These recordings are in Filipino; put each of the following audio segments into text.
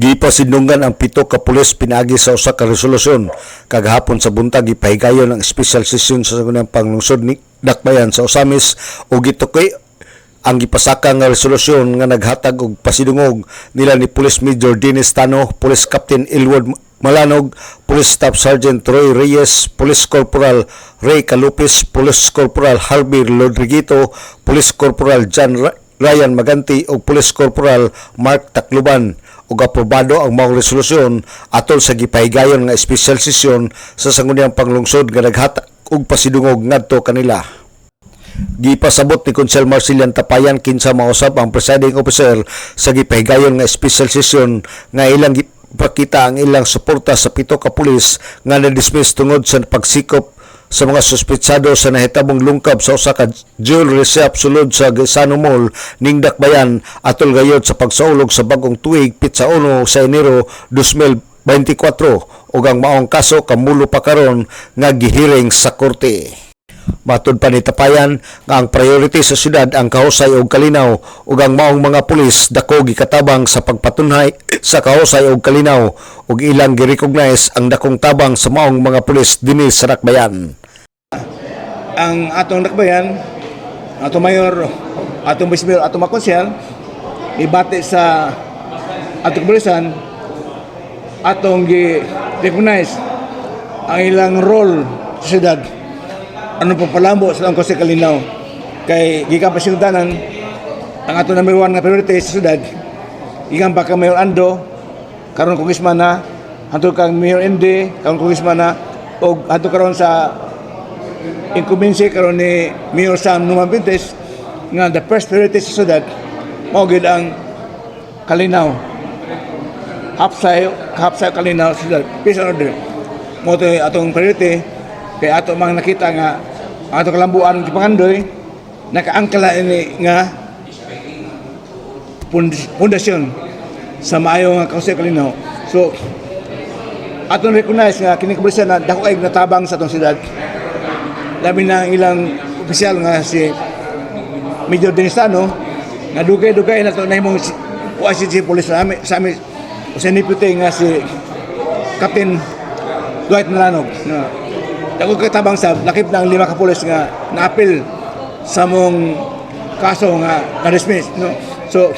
Gipasidnungan ang 7 ka pulis pinaagi sa usa ka resolusyon kagahapon sa buntag gipahigayon ang special session sa sangguniang panglungsod ni Dakbayan sa Osamis ug gitukoy ang gipasaka nga resolusyon nga naghatag og pasidungog nila ni Police Major Dennis Tano, Police Captain Elwood Malanog, Police Staff Sergeant Roy Reyes, Police Corporal Ray Calupis, Police Corporal Harvey Rodriguito, Police Corporal John Ryan Maganti ug Police Corporal Mark Tacloban ug aprobado ang maong resolusyon atol sa gipahigayon nga special session sa sangguniang panglungsod nga naghatag og pasidungog ngadto kanila. Gipasabot ni Konsel Marcelian Tapayan kinsa mausab ang presiding officer sa gipahigayon nga special session nga ilang gipakita ang ilang suporta sa 7 ka pulis nga na-dismiss tungod sa pagsikop sa mga suspetsado sa nahitabong lungkab sa usa ka jewelry shop sulod sa Gesano Mall ning Dakbayan atol gayod sa pagsaulog sa bagong tuig pitsa 1 sa Enero 2024 ug ang maong kaso kamulo pa karon nga gihiring sa korte. Matud pa ni Tapayan nga ang priority sa syudad ang kahusay ug kalinaw ug ang maong mga pulis dako gikatabang sa pagpatunhay sa kahusay ug kalinaw ug ilang gi-recognize ang dakong tabang sa maong mga pulis dinhi sa Dakbayan. Ang atong Dakbayan, atong mayor, atong vice mayor, atong makonsel ibati sa atong pulisan atong gi-recognize ang ilang role sa syudad. Ano pong palambo sa Angkos Kalinaw kay gikan pa sinutanan ang ato number 1 nga priority sa syudad gikan pa ka Mayor Ando karon congressman na hantud kang Mayor MD karon congressman na og hantud karon sa incumbency karon ni Mayor Sam Numan Pintes nga the first priority sa syudad mao gid ang Kalinaw hapsay Kalinaw sa syudad peace and order mo to atong priority kay ato mang nakita nga ato kalambuan ng Kipangandoy nakaangkala ini nga pundasyon sa maayo nga kausay Kalinaw. So ato recognize nga kini kapulisan na dako ay natabang sa atong syudad. Labi na ilang opisyal nga si Major Dennis Tano nga dugay-dugay na to na himong OICG police sa amin sa deputy nga si Captain Dwight Malanog. Dako katabang sa lakip ng 5 ka pulis nga naapil sa mong kaso nga na-dismiss, no? So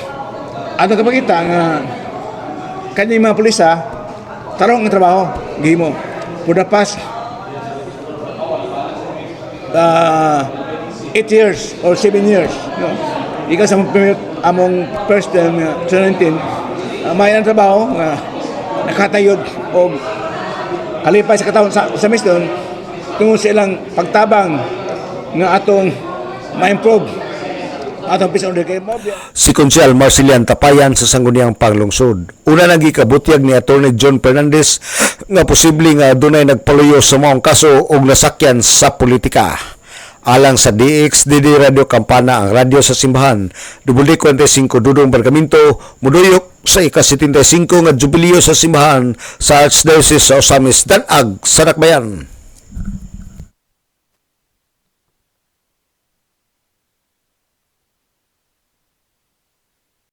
ato kapakita nga kani mga pulisa tarong ang trabaho gihimo for the past 8 years or 7 years, no? Ika sa among first term 2019 may ang trabaho nga nakatayod o kalipay sa katawon sa miston tungod sa ilang pagtabang nga atong ma-improve atong peace and order kay si Konsel Marcelian Tapayan sa sangguniang panglungsod. Una nang gikabutyag ni Attorney John Fernandez nga posible nga dunay nagpaluyo sa maong kaso og nasakyan sa politika. Alang sa DXDD Radio Kampana ang radyo sa simbahan, WD45 Dudong Bargamento, muduyok sa ika-75 nga jubileo sa simbahan sa Archdiocese sa Osamis, Danag, sa Dakbayan.